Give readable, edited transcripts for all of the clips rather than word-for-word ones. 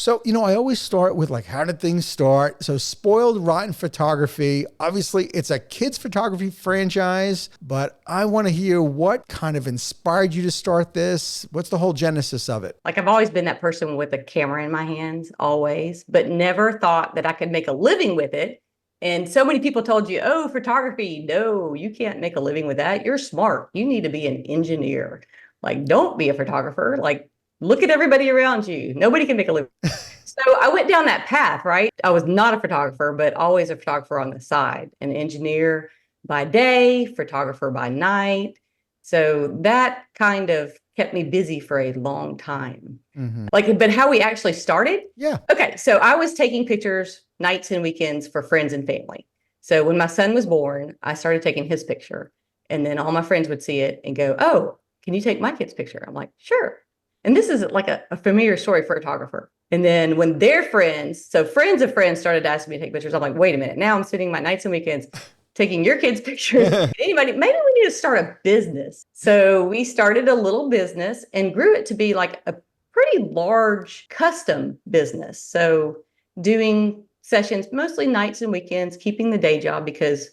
So, I always start with like, how did things start? So Spoiled Rotten Photography, obviously it's a kids photography franchise, but I want to hear what kind of inspired you to start this. What's the whole genesis of it? Like I've always been that person with a camera in my hands, always, but never thought that I could make a living with it. And so many people told you, oh, photography, no, you can't make a living with that. You're smart. You need to be an engineer. Like, don't be a photographer. Like, look at everybody around you. Nobody can make a living. So I went down that path, right? I was not a photographer, but always a photographer on the side, an engineer by day, photographer by night. So that kind of kept me busy for a long time. Mm-hmm. Like, but how we actually started? Yeah. Okay. So I was taking pictures nights and weekends for friends and family. So when my son was born, I started taking his picture. And then all my friends would see it and go, oh, can you take my kid's picture? I'm like, sure. And this is like a familiar story for a photographer. And then when their friends, so friends of friends started asking me to take pictures, I'm like, wait a minute, now I'm sitting my nights and weekends taking your kids' pictures. Anybody, maybe we need to start a business. So we started a little business and grew it to be like a pretty large custom business. So doing sessions, mostly nights and weekends, keeping the day job because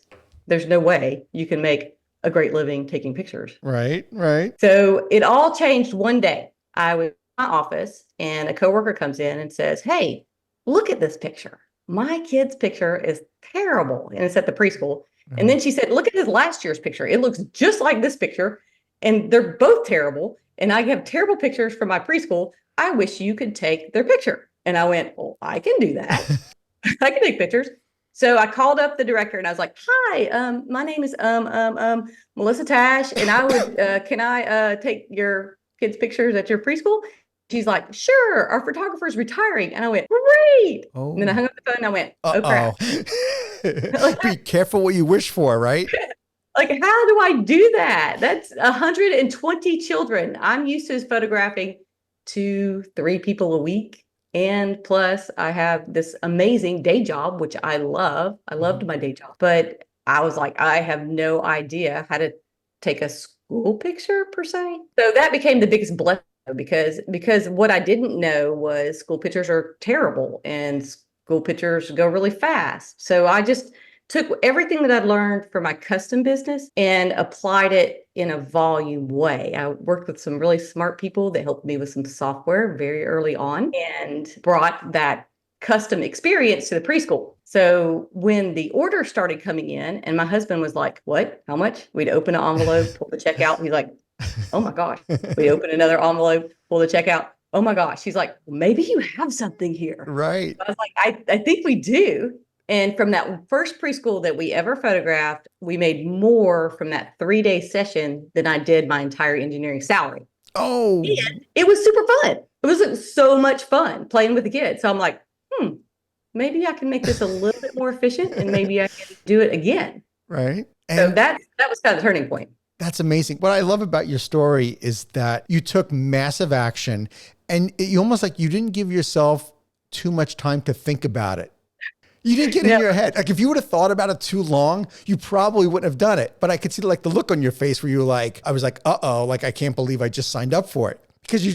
there's no way you can make a great living taking pictures. Right, right. So it all changed one day. I was in my office and a coworker comes in and says, hey, look at this picture. My kid's picture is terrible. And it's at the preschool. Mm-hmm. And then she said, look at his last year's picture. It looks just like this picture. And they're both terrible. And I have terrible pictures from my preschool. I wish you could take their picture. And I went, well, I can do that. I can take pictures. So I called up the director and I was like, hi, my name is Melissa Tash. And I would, can I take your kids' pictures at your preschool? She's like, sure, our photographer's retiring. And I went, great. Oh. And then I hung up the phone and I went, oh crap. Like, be careful what you wish for, right? Like, how do I do that? That's 120 children. I'm used to photographing 2-3 people a week. And plus I have this amazing day job, which I love. I loved my day job, but I was like, I have no idea how to take a school picture per se. So that became the biggest blessing because what I didn't know was school pictures are terrible and school pictures go really fast. So I just took everything that I'd learned for my custom business and applied it in a volume way. I worked with some really smart people that helped me with some software very early on and brought that custom experience to the preschool. So when the orders started coming in and my husband was like, what, how much? We'd open an envelope, pull the check out. He's like, oh my gosh. We open another envelope, pull the check out. Oh my gosh. He's like, well, maybe you have something here. Right. I was like, I think we do. And from that first preschool that we ever photographed, we made more from that 3-day session than I did my entire engineering salary. Oh, and it was super fun. It was so much fun playing with the kids. So I'm like, maybe I can make this a little bit more efficient and maybe I can do it again. Right. And so that was kind of the turning point. That's amazing. What I love about your story is that you took massive action and you almost like you didn't give yourself too much time to think about it. You didn't get in your head. Like if you would have thought about it too long, you probably wouldn't have done it. But I could see like the look on your face where you were like, I was like, uh-oh, like I can't believe I just signed up for it because you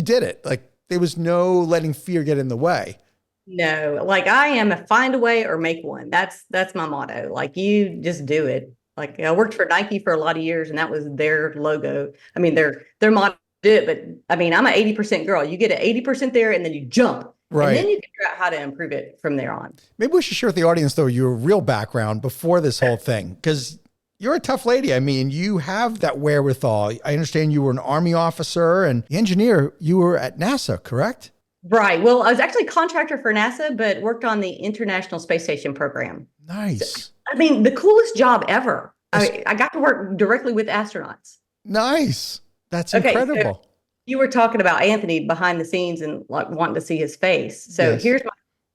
did it. Like there was no letting fear get in the way. No, like I am a find a way or make one. That's my motto. Like you just do it. Like I worked for Nike for a lot of years and that was their logo. I mean, their motto did it, but I mean, I'm an 80% girl. You get an 80% there and then you jump. Right. And then you figure out how to improve it from there on. Maybe we should share with the audience, though, your real background before this whole thing, because you're a tough lady. I mean, you have that wherewithal. I understand you were an Army officer and engineer. You were at NASA, correct? Right. Well, I was actually a contractor for NASA, but worked on the International Space Station program. Nice. So, I mean, the coolest job ever. I got to work directly with astronauts. Nice. That's incredible. So you were talking about Anthony behind the scenes and like wanting to see his face. So here's my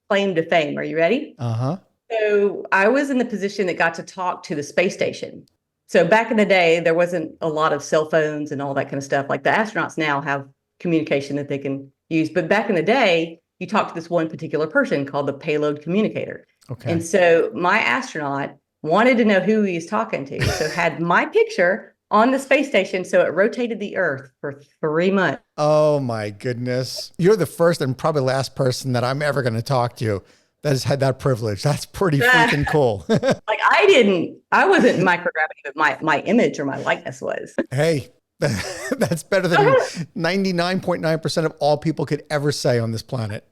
claim to fame. Are you ready? Uh-huh. So I was in the position that got to talk to the space station. So back in the day, there wasn't a lot of cell phones and all that kind of stuff. Like the astronauts now have communication that they can use. But back in the day, you talked to this one particular person called the payload communicator. Okay. And so my astronaut wanted to know who he was talking to. So had my picture on the space station. So it rotated the Earth for 3 months. Oh my goodness. You're the first and probably last person that I'm ever going to talk to that has had that privilege. That's pretty freaking cool. Like I wasn't microgravity, but my image or my likeness was. Hey, that's better than 99.9% of all people could ever say on this planet.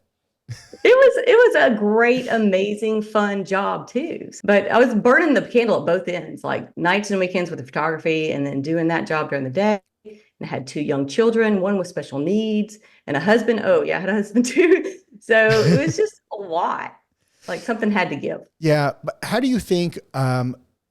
It was a great, amazing, fun job too. But I was burning the candle at both ends, like nights and weekends with the photography, and then doing that job during the day. And I had two young children, one with special needs, and a husband. Oh yeah, I had a husband too. So it was just a lot. Like something had to give. Yeah. But how do you think,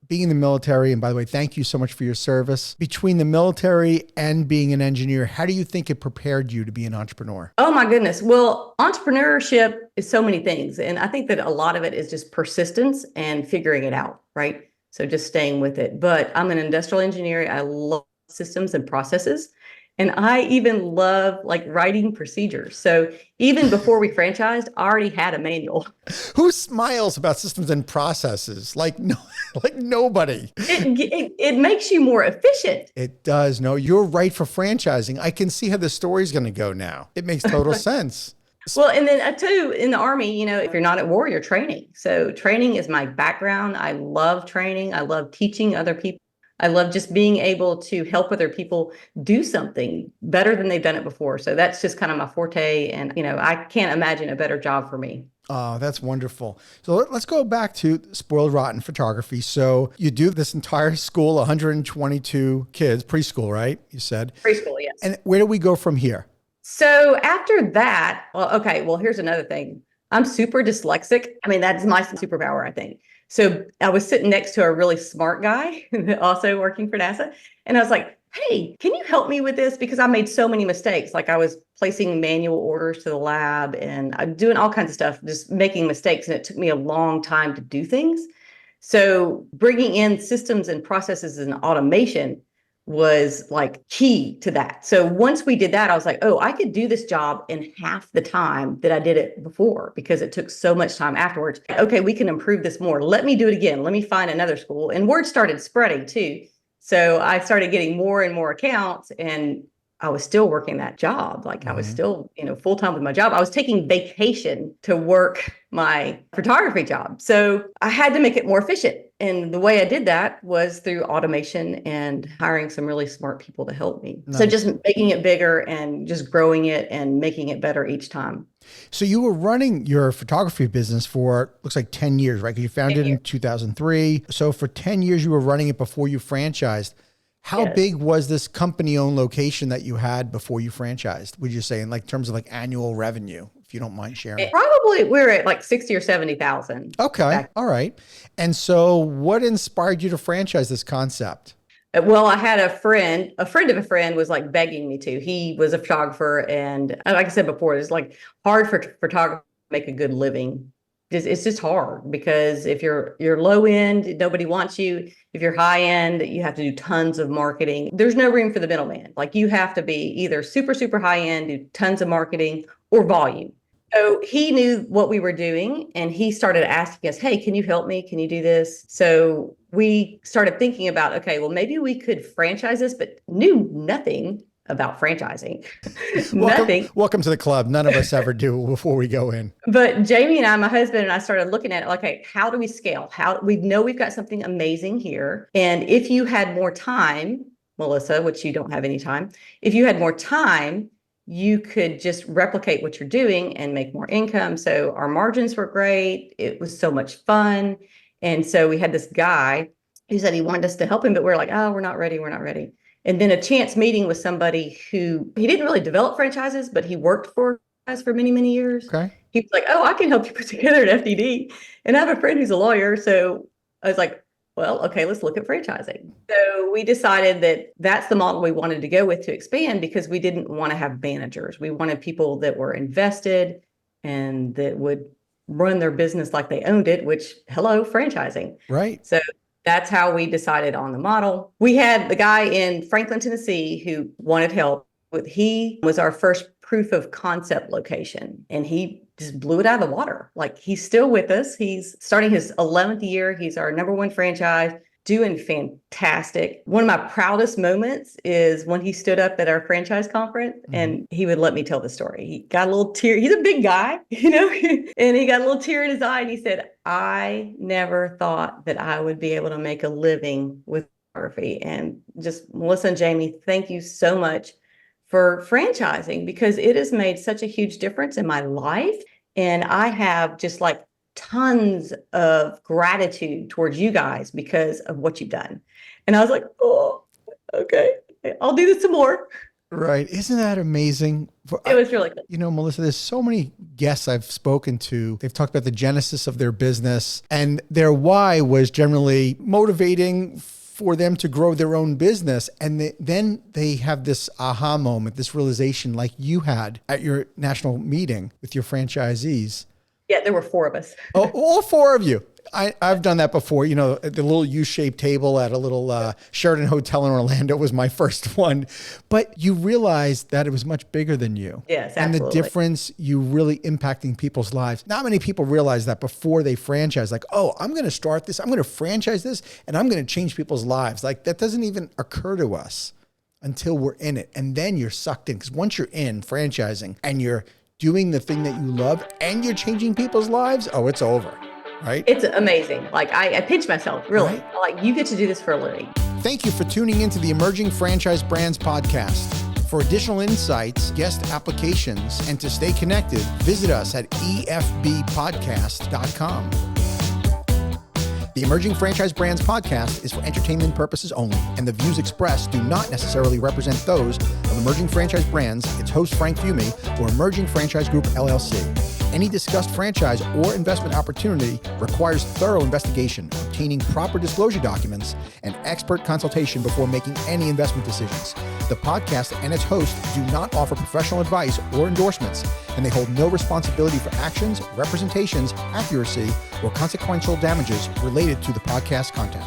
being in the military, and by the way, thank you so much for your service, between the military and being an engineer, how do you think it prepared you to be an entrepreneur? Oh my goodness. Well, entrepreneurship is so many things. And I think that a lot of it is just persistence and figuring it out, right? So just staying with it. But I'm an industrial engineer. I love systems and processes. And I even love like writing procedures. So even before we franchised, I already had a manual. Who smiles about systems and processes? Like no, like nobody. It makes you more efficient. It does. No, you're right for franchising. I can see how the story's going to go now. It makes total sense. Well, and then too, in the Army, if you're not at war, you're training. So training is my background. I love training. I love teaching other people. I love just being able to help other people do something better than they've done it before. So that's just kind of my forte. And, I can't imagine a better job for me. Oh, that's wonderful. So let's go back to Spoiled Rotten Photography. So you do this entire school, 122 kids, preschool, right? You said. Preschool, yes. And where do we go from here? So after that, well, here's another thing. I'm super dyslexic. I mean, that's my superpower, I think. So I was sitting next to a really smart guy, also working for NASA. And I was like, hey, can you help me with this? Because I made so many mistakes. Like I was placing manual orders to the lab and I'm doing all kinds of stuff, just making mistakes. And it took me a long time to do things. So bringing in systems and processes and automation was like key to that. So once we did that, I was like, oh, I could do this job in half the time that I did it before because it took so much time afterwards. Okay, we can improve this more. Let me do it again. Let me find another school. And word started spreading too. So I started getting more and more accounts and I was still working that job. Like I was still, full time with my job. I was taking vacation to work my photography job. So I had to make it more efficient. And the way I did that was through automation and hiring some really smart people to help me. Nice. So just making it bigger and just growing it and making it better each time. So you were running your photography business for, looks like 10 years, right? Because you founded it in 2003. So for 10 years, you were running it before you franchised. How big was this company-owned location that you had before you franchised? Would you say in terms of annual revenue, if you don't mind sharing? Probably we're at like 60 or 70,000. Okay. All right. And so what inspired you to franchise this concept? Well, I had a friend of a friend was like begging me to. He was a photographer. And like I said before, it's like hard for photographers to make a good living. It's just hard because if you're low end, nobody wants you. If you're high end, you have to do tons of marketing. There's no room for the middleman. Like you have to be either super, super high end, do tons of marketing or volume. So he knew what we were doing and he started asking us, hey, can you help me? Can you do this? So we started thinking about, okay, well, maybe we could franchise this, but knew nothing about franchising. Nothing. Welcome to the club. None of us ever do before we go in. But Jamie and I, my husband and I started looking at it like, okay, how do we scale? How we know we've got something amazing here. And if you had more time, Melissa, which you don't have any time, if you had more time, you could just replicate what you're doing and make more income. So our margins were great. It was so much fun. And so we had this guy who said he wanted us to help him, but we're like, oh, we're not ready. We're not ready. And then a chance meeting with somebody who he didn't really develop franchises, but he worked for us for many, many years. Okay. He was like, oh, I can help you put together an FDD. And I have a friend who's a lawyer. So I was like, well, okay, let's look at franchising. So we decided that that's the model we wanted to go with to expand because we didn't want to have managers. We wanted people that were invested and that would run their business like they owned it, which, hello, franchising. Right. So that's how we decided on the model. We had the guy in Franklin, Tennessee, who wanted help. He was our first proof of concept location, and he just blew it out of the water. Like he's still with us. He's starting his 11th year. He's our number one franchise. doing fantastic. One of my proudest moments is when he stood up at our franchise conference and he would let me tell the story. He got a little tear. He's a big guy, and he got a little tear in his eye and he said, I never thought that I would be able to make a living with photography. And just Melissa and Jamie, thank you so much for franchising, because it has made such a huge difference in my life. And I have just like tons of gratitude towards you guys because of what you've done. And I was like, oh, okay, I'll do this some more. Right. Isn't that amazing? It was really good. Melissa, there's so many guests I've spoken to. They've talked about the genesis of their business, and their why was generally motivating for them to grow their own business. And then they have this aha moment, this realization like you had at your national meeting with your franchisees. Yeah, there were 4 of us. Oh, all 4 of you. I've done that before. The little U-shaped table at a little Sheraton hotel in Orlando was my first one. But you realized that it was much bigger than you. Yes, absolutely. And the difference, you really impacting people's lives. Not many people realize that before they franchise, like, oh, I'm going to start this, I'm going to franchise this, and I'm going to change people's lives. Like, that doesn't even occur to us until we're in it. And then you're sucked in, because once you're in franchising and you're doing the thing that you love and you're changing people's lives, oh, it's over, right? It's amazing. Like I pinch myself, really. Right? Like, you get to do this for a living. Thank you for tuning into the Emerging Franchise Brands podcast. For additional insights, guest applications, and to stay connected, visit us at efbpodcast.com. The Emerging Franchise Brands podcast is for entertainment purposes only, and the views expressed do not necessarily represent those of Emerging Franchise Brands, its host Frank Fumey, or Emerging Franchise Group LLC. Any discussed franchise or investment opportunity requires thorough investigation, obtaining proper disclosure documents, and expert consultation before making any investment decisions. The podcast and its host do not offer professional advice or endorsements, and they hold no responsibility for actions, representations, accuracy, or consequential damages related to the podcast content.